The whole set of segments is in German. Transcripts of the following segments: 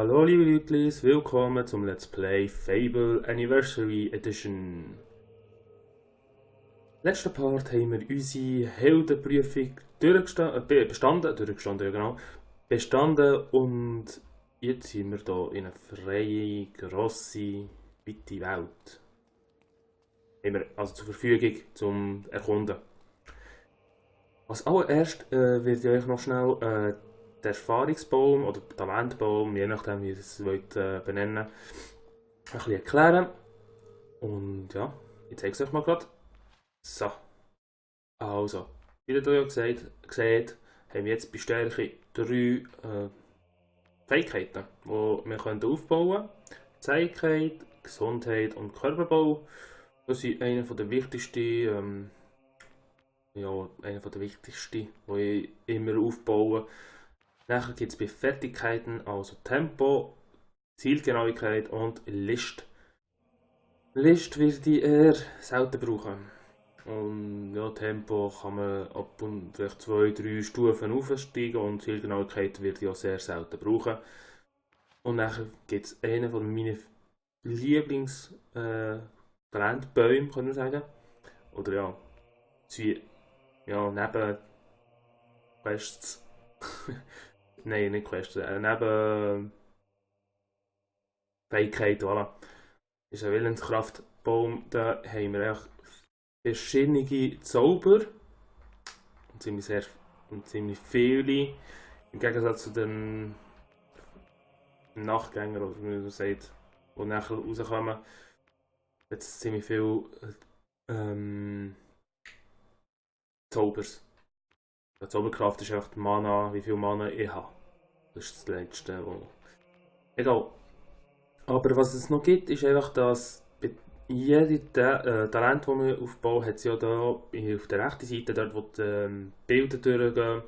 Hallo liebe Leute, willkommen zum Let's Play Fable Anniversary Edition. Letzten Part haben wir unsere Heldenprüfung bestanden, ja genau, bestanden und jetzt sind wir hier in einer freie, grosse, weite Welt. Haben wir also zur Verfügung zum Erkunden. Als allererst werde ich euch noch schnell den Erfahrungsbaum oder Talentbaum, je nachdem wie ihr es wollt, benennen, ein bisschen erklären. Und ja, ich zeige es euch mal gerade. So, also, wie ihr ja seht, haben wir jetzt bei Stärke 3 Fähigkeiten, die wir aufbauen können. Zähigkeit, Gesundheit und Körperbau. Das sind einer der wichtigsten, die ich immer aufbaue. Nachher gibt es bei Fertigkeiten also Tempo, Zielgenauigkeit und List. List wird ich eher selten brauchen. Und ja, Tempo kann man ab und vielleicht 2-3 Stufen aufsteigen und Zielgenauigkeit wird ich auch sehr selten brauchen. Und nachher gibt es einen von meinen Lieblings-Talentbäume, kann man sagen. Oder ja, neben Quests. Nein, nicht Quests, neben Fähigkeit, voilà. Das ist ein Willenskraftbaum, da haben wir echt verschiedene Zauber. Und ziemlich viele. Im Gegensatz zu den Nachtgängern, oder wie man sagt, die nachher rauskommen, hat es ziemlich viele Zaubers. Die Zauberkraft ist einfach die Mana, wie viel Mana ich habe. Das ist das Letzte, wo... Egal. Aber was es noch gibt, ist einfach, dass bei jedem Talent, das man aufbaut, hat es ja da auf der rechten Seite, dort wo die Bilder durchgehen,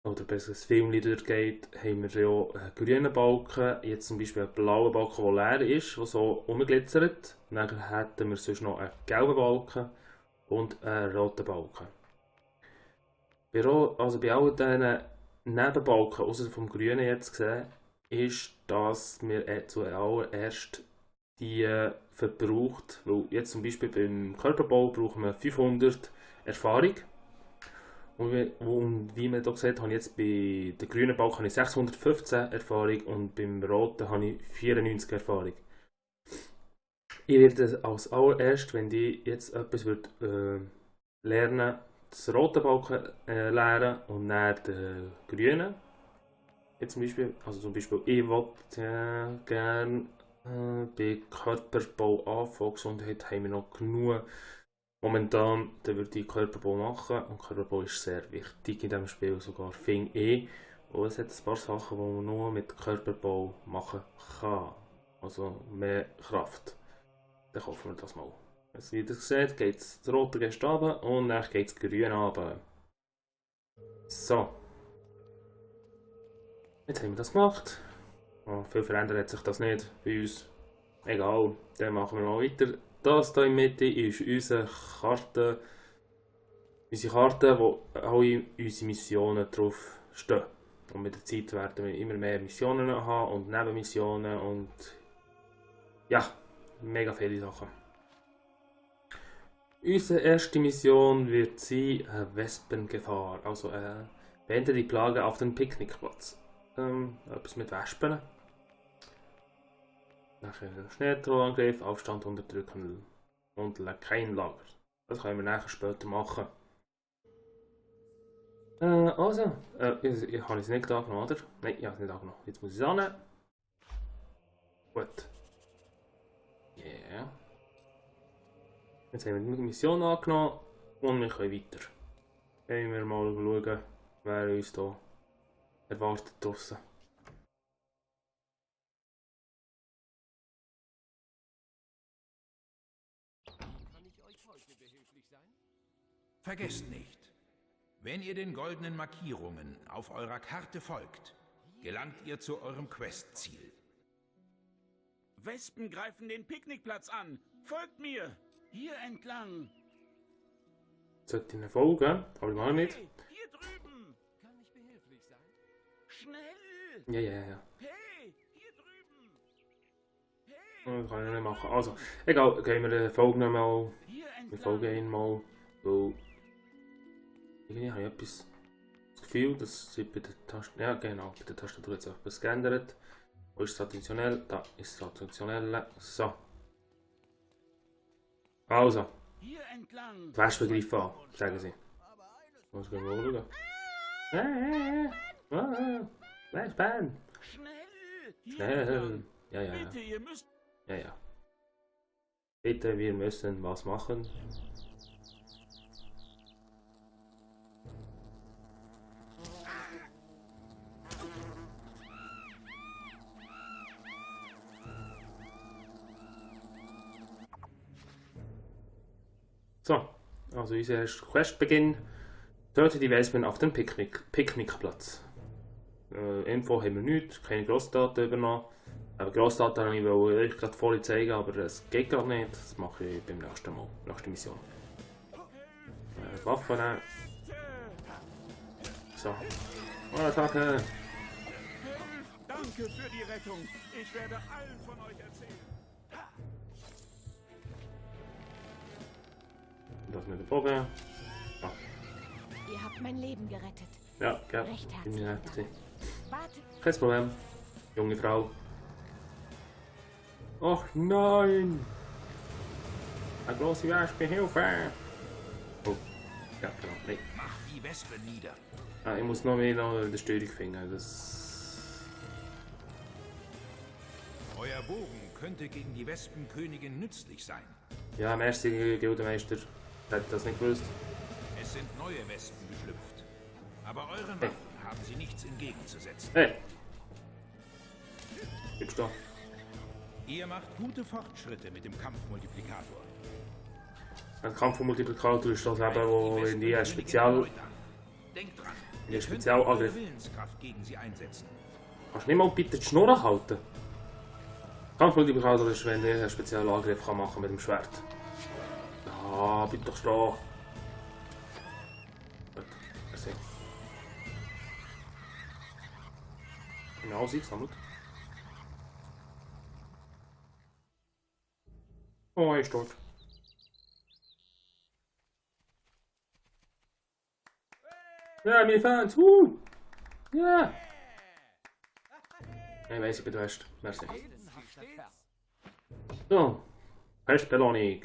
oder besser das Film durchgeht, haben wir ja einen grünen Balken, jetzt zum Beispiel einen blauen Balken, der leer ist, der so rumglitzert. Dann hätten wir sonst noch einen gelben Balken und einen roten Balken. Bei all diesen Nebenbalken, außer vom grünen jetzt gesehen, ist, dass wir zuallererst die verbraucht, weil jetzt zum Beispiel beim Körperbau brauchen wir 500 Erfahrung. Und wie man hier sieht, habe ich jetzt bei den grünen Balken 615 Erfahrung und beim roten habe ich 94 Erfahrung. Ich werde als allererst, wenn ich jetzt etwas lernen, das rote Balken lernen und dann den grünen. Jetzt zum Beispiel, ich wollte gerne bei Körperbau anfangen, Gesundheit haben wir noch genug. Momentan würde ich Körperbau machen und Körperbau ist sehr wichtig in diesem Spiel, sogar finde ich. Und es hat ein paar Sachen, die man nur mit Körperbau machen kann. Also mehr Kraft. Dann kaufen wir das mal. Also wie ihr seht, geht das rote Gest runter und dann geht das grüne runter. So. Jetzt haben wir das gemacht. Oh, viel verändert hat sich das nicht bei uns. Egal, dann machen wir mal weiter. Das hier in der Mitte ist unsere Karte, wo alle unsere Missionen drauf stehen. Und mit der Zeit werden wir immer mehr Missionen haben und Nebenmissionen und ja, mega viele Sachen. Unsere erste Mission wird sein Wespengefahr, also beende die Plage auf dem Picknickplatz. Etwas mit Wespen. Nachher Schneetrollangriff, Aufstand unterdrücken und kein Lager. Das können wir nachher später machen. Ich habe es nicht angenommen, oder? Nein, ich habe es nicht angenommen. Jetzt muss ich es annehmen. Gut. Yeah. Jetzt haben wir die Mission angenommen und wir können weiter. Können wir mal schauen, wer uns hier erwartet draussen. Vergesst nicht, wenn ihr den goldenen Markierungen auf eurer Karte folgt, gelangt ihr zu eurem Questziel. Wespen greifen den Picknickplatz an. Folgt mir! Hier entlang. Sollte ihnen folgen, aber noch nicht. Hey, hier drüben! Kann ich behilflich sein? Schnell! Ja. Hey! Das kann ich nicht machen. Also, egal, gehen wir folgen mal. Hier Wir folgen entlang. ihn mal. Weil irgendwie habe ich das Gefühl, dass sie bei der Tastatur. Ja, genau, bei der Tastatur hat sich etwas geändert. Wo ist das traditionell? Da ist das traditionelle. So. Also, Hier entlang. die Wespen greifen an, sagen sie. Was gehen wir mal schauen? Wespen! Schnell. Hier Schnell! entlang. Ja, ja, ja. Bitte, ihr müsst. Ja, ja. Bitte, wir müssen was machen. So, also unser erster Questbeginn. Töte die Wespen auf dem Picknickplatz. Info haben wir nicht, keine Grossdaten übernommen. Aber Grossdaten wollte ich euch gerade vorhin zeigen, aber es geht gerade nicht. Das mache ich beim nächsten Mal, nächste Mission. Waffen nehmen. So. Attacke! Hilf! Danke für die Rettung. Ich werde allen von euch erzählen. Das mit dem Bogen. Ah, Ihr habt mein Leben gerettet. ja, ja. Recht Bin ich herzlichen nett Dank. gewesen. Wartet, Kein Problem. Junge Frau. Ach nein! Eine große Wespe, Hilfe! Oh, ja, genau. Nein. Mach die Wespe nieder. Ah, ich muss noch mehr in der Steuerung finden. Das... Euer Bogen könnte gegen die Wespenkönigin nützlich sein. Ja, merci, Gildemeister. Hätte das nicht gewusst. Es sind neue Wespen geschlüpft. Aber euren Hey. Waffen haben sie nichts entgegenzusetzen. Hey! Gibst du? Ihr macht gute Fortschritte mit dem Kampfmultiplikator. Ein Kampfmultiplikator ist das eben, wo in die Wespenkönigin Spezial... erneut an. Denkt dran, In ihr die könnt Spezialangriff. eure Willenskraft gegen sie einsetzen. Kannst du nicht mal bitte die Schnur halten? Kampfmultiplikator ist, wenn ihr einen Spezialangriff kann machen mit dem Schwert. Ah, bitte doch stehen. Gut, merci. Genau, sie gesammelt. Oh, er ist tot. Ja, meine Fans, Ja! Ich weiss, ich bin der Beste. Merci. So, Festbelohnung.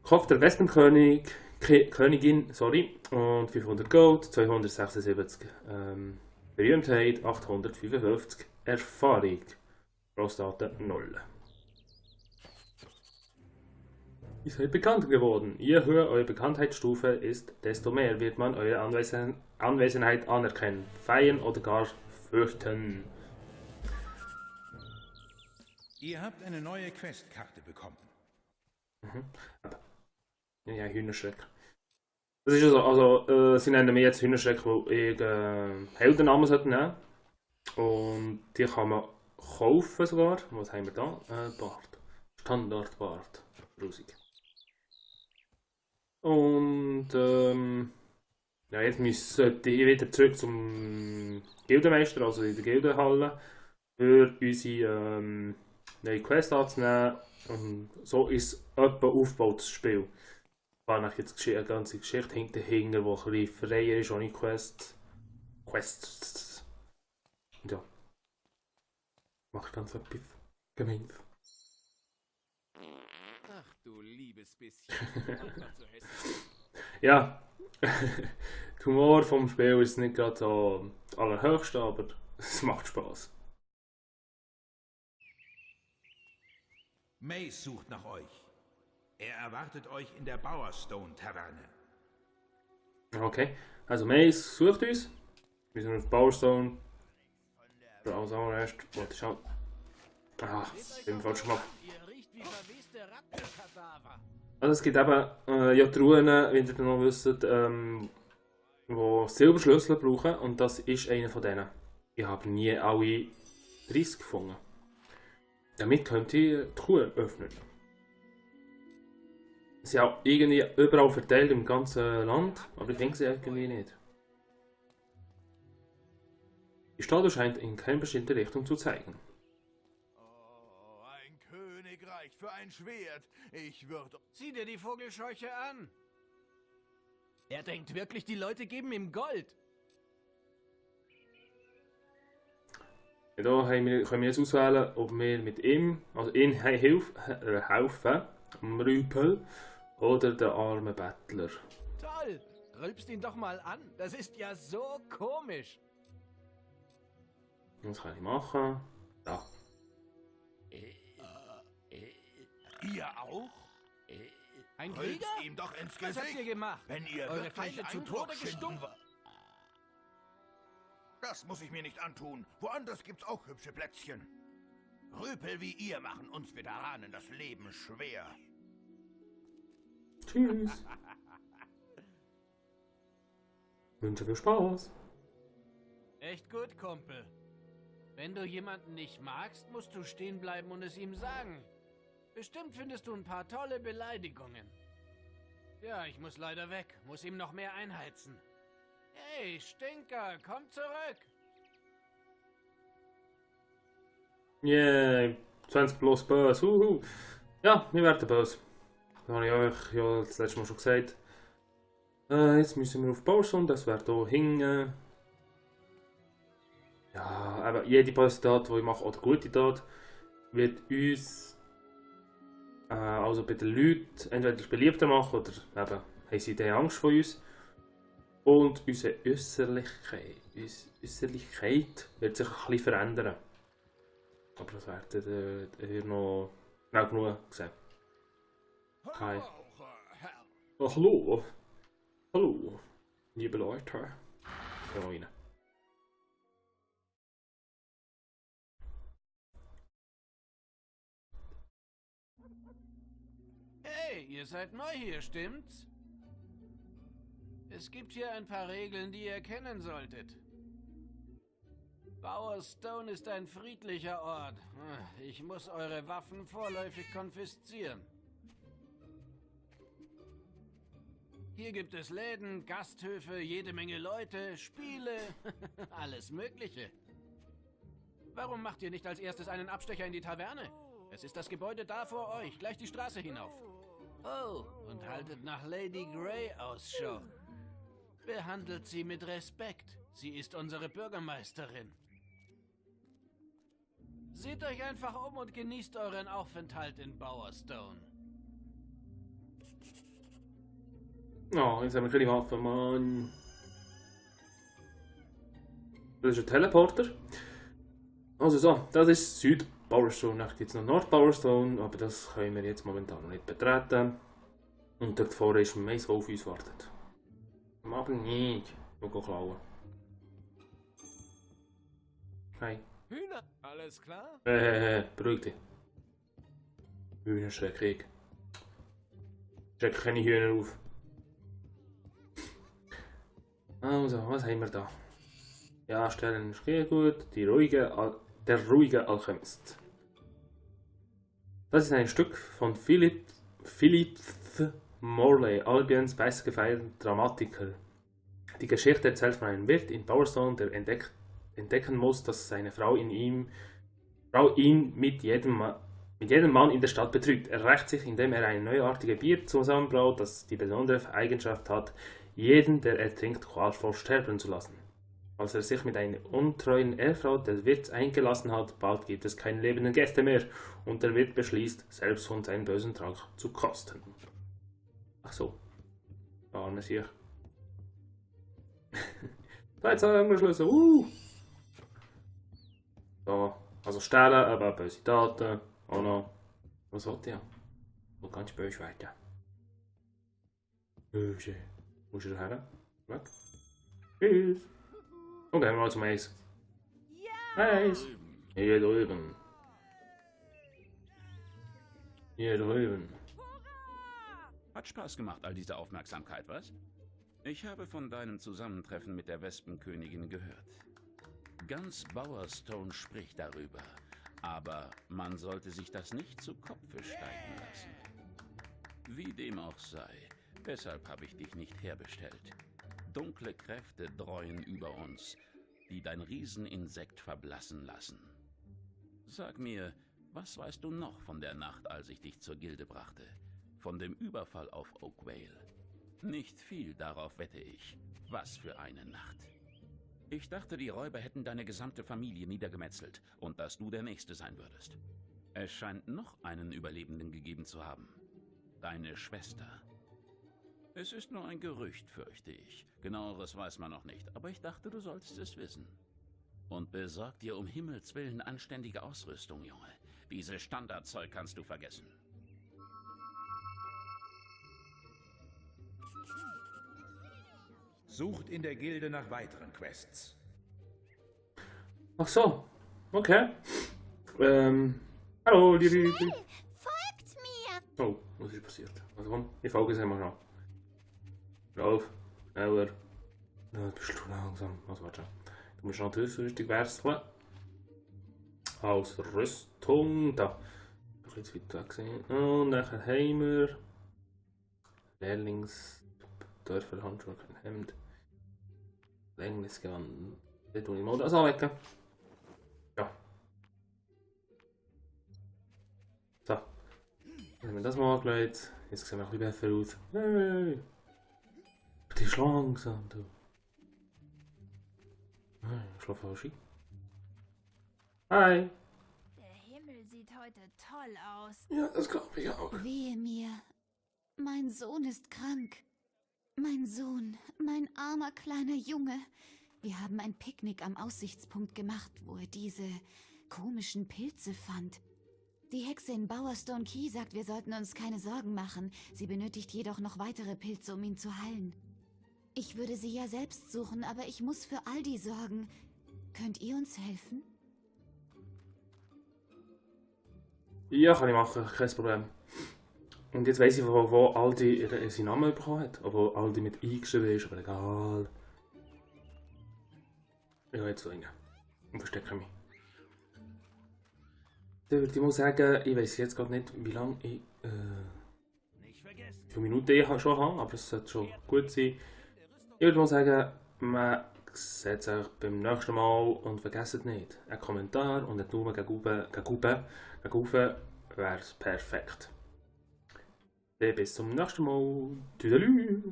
Kopf der Wespenkönig, Königin, sorry, und 500 Gold, 276 Berühmtheit, 855 Erfahrung. Grossdaten 0. Ihr seid bekannt geworden. Je höher eure Bekanntheitsstufe ist, desto mehr wird man eure Anwesenheit anerkennen, feiern oder gar fürchten. Ihr habt eine neue Questkarte bekommen. Ja, Hühnerschreck. Das ist also, sie nennen mich jetzt Hühnerschreck, weil ich Heldennamen sollte nehmen. Und die kann man kaufen sogar. Was haben wir da? Bart. Standardbart. Grusig. Und ja, jetzt sollte ich wieder zurück zum Gildenmeister, also in der Gildenhalle, für unsere neue Quest anzunehmen. Und so ist etwa aufgebaut, das Spiel. Ich habe jetzt eine ganze Geschichte hinterher, die ein bisschen freier ist, ohne Quests. Und ja. Mache ich ganz etwas gemeint. Ach du liebes bisschen. Einfach so hässlich. Ja. Der Humor vom Spiel ist nicht gerade so das allerhöchste, aber es macht Spaß. Mace sucht nach euch. Er erwartet euch in der Bowerstone-Taverne. Okay, also Mace sucht uns. Wir sind auf Powerstone. Als allererst wollte ich schon. Ah, bin falsch gemacht. Ihr riecht wie verweste Rattenkadaver. Also es gibt eben ja Truhen, wie ihr noch wisst, die Silberschlüssel brauchen und das ist einer von denen. Ich habe nie alle 30 gefunden. Damit könnt ihr die Truhe öffnen. Sie sind auch irgendwie überall verteilt im ganzen Land, aber ich finde sie irgendwie nicht. Die Statue scheint in keine bestimmte Richtung zu zeigen. Oh, ein für ein Schwert. Ich würde... Sieh dir die Vogelscheuche an. Er denkt wirklich, die Leute geben ihm Gold. Ja, da können wir jetzt auswählen, ob wir mit ihm, also ihn helfen, am Rüpel, oder den armen Bettler. Toll. Rülpst ihn doch mal an. Das ist ja so komisch. Was kann ich machen? Da. Ihr auch? Ein Rülpst Krieger? ihm doch ins Was habt ihr Gesicht, gemacht? wenn ihr Eure wirklich Feinde zu Eindruck Tode schinden gestunken? wollt. Das muss ich mir nicht antun. Woanders gibt's auch hübsche Plätzchen. Rüpel wie ihr machen uns Veteranen das Leben schwer. Tschüss. Wünsche viel Spaß. Echt gut, Kumpel. Wenn du jemanden nicht magst, musst du stehen bleiben und es ihm sagen. Bestimmt findest du ein paar tolle Beleidigungen. Ja, ich muss leider weg. Muss ihm noch mehr einheizen. Hey, Stinker, komm zurück. Yay, 20 plus böse. Ja, wir werden böse. Das habe ich euch ja das letzte Mal schon gesagt. Jetzt müssen wir auf Powerstone, das wäre hier hinten. Ja, aber jede böse Tat, die ich mache, oder gute Tat, wird uns, also bei den Leuten, entweder beliebter machen oder eben, haben sie dann Angst vor uns. Und unsere Äußerlichkeit wird sich ein bisschen verändern. Aber das werdet ihr noch schnell genug sehen. Hi. Oh, hallo. Hallo, liebe Leute. Da rein. Hey, ihr seid neu hier, stimmt's? Es gibt hier ein paar Regeln, die ihr kennen solltet. Bowerstone ist ein friedlicher Ort. Ich muss eure Waffen vorläufig konfiszieren. Hier gibt es Läden, Gasthöfe, jede Menge Leute, Spiele, alles Mögliche. Warum macht ihr nicht als erstes einen Abstecher in die Taverne? Es ist das Gebäude da vor euch, gleich die Straße hinauf. Oh, und haltet nach Lady Grey Ausschau. Behandelt sie mit Respekt. Sie ist unsere Bürgermeisterin. Seht euch einfach um und genießt euren Aufenthalt in Bowerstone. Oh, jetzt haben wir keine Waffen, Mann. Das ist ein Teleporter. Also so, das ist Süd-Bowerstone. Dann gibt es noch Nord-Bowerstone, aber das können wir jetzt momentan noch nicht betreten. Und dort vorne ist ein Mais, der auf uns wartet. Aber nicht. Ich will klauen. Hey. Hühner, alles klar? Beruhig dich. Hühner schrecke ich. Schrecke keine Hühner auf. Also, was haben wir da? Ja, Stellen ist sehr gut. Der ruhige Alchemist. Das ist ein Stück von Philip Morley, Albions bestgefeierter Dramatiker. Die Geschichte erzählt von einem Wirt in Bowerstone, der entdecken muss, dass seine Frau ihn mit jedem Mann in der Stadt betrügt. Er rächt sich, indem er ein neuartiges Bier zusammenbraut, das die besondere Eigenschaft hat, jeden, der er trinkt, qualvoll sterben zu lassen. Als er sich mit einer untreuen Ehefrau des Wirts eingelassen hat, bald gibt es keine lebenden Gäste mehr und der Wirt beschließt, selbst von seinem bösen Trank zu kosten. Ach so. Arme sich. Da jetzt haben wir Schlüssel. So, also stehlen, aber böse Taten. Oh no. Was wollt ihr? Wo ganz böse werden? Böse. Wo ist er her? Weg. Tschüss. Und gehen wir mal zum Eis. Eis. Hier drüben. Hier drüben. Hat Spaß gemacht, all diese Aufmerksamkeit, was? Ich habe von deinem Zusammentreffen mit der Wespenkönigin gehört. Ganz Bowerstone spricht darüber, aber man sollte sich das nicht zu Kopfe steigen lassen. Wie dem auch sei, deshalb habe ich dich nicht herbestellt. Dunkle Kräfte dräuen über uns, die dein Rieseninsekt verblassen lassen. Sag mir, Was weißt du noch von der Nacht, als ich dich zur Gilde brachte? Von dem Überfall auf Oakvale? Nicht viel, darauf wette ich. Was für eine Nacht. Ich dachte, die Räuber hätten deine gesamte Familie niedergemetzelt und dass du der Nächste sein würdest. Es scheint noch einen Überlebenden gegeben zu haben. Deine Schwester. Es ist nur ein Gerücht, fürchte ich. Genaueres weiß man noch nicht, aber ich dachte, du solltest es wissen. Und besorg dir um Himmels Willen anständige Ausrüstung, Junge. Dieses Standardzeug kannst du vergessen. Sucht in der Gilde nach weiteren Quests. Ach so, okay. Hallo, liebe. Folgt mir! Oh, was ist passiert? Also komm, ich folge es einmal noch. Lauf, schneller. Ja, bist du langsam. Also warte. Du musst noch die Ausrüstung wechseln. Ausrüstung, da. Ein bisschen weiter gesehen. Und nachher haben wir Lehrlings, Dörferhandschuhe, kein Hemd. Länglisgewand. Dort tue ich mal das anlegen. Ja. So. Dann haben wir das mal angelegt. Jetzt sehen wir ein bisschen besser aus. Hey! Die ist langsam, du. Ich schlafe falsch ein. Hi! Der Himmel sieht heute toll aus. Ja, das glaube ich auch. Wehe mir. Mein Sohn ist krank. Mein Sohn, mein armer kleiner Junge. Wir haben ein Picknick am Aussichtspunkt gemacht, wo er diese komischen Pilze fand. Die Hexe in Bowerstone Key sagt, wir sollten uns keine Sorgen machen. Sie benötigt jedoch noch weitere Pilze, um ihn zu heilen. Ich würde sie ja selbst suchen, aber ich muss für Aldi sorgen. Könnt ihr uns helfen? Ja, kann ich machen, kein Problem. Und jetzt weiss ich, wo Aldi seinen Namen bekommen hat. Obwohl Aldi mit I geschrieben ist, aber egal. Ich gehe jetzt so rein und verstecke mich. Dann würde ich mal sagen, ich weiss jetzt gerade nicht, wie lange ich wie viele Minuten ich schon habe, aber es sollte schon gut sein. Ich würde mal sagen, man sieht sich beim nächsten Mal und vergesst nicht, ein Kommentar und ein Daumen gegen oben wäre perfekt. Dann bis zum nächsten Mal. Tschüss.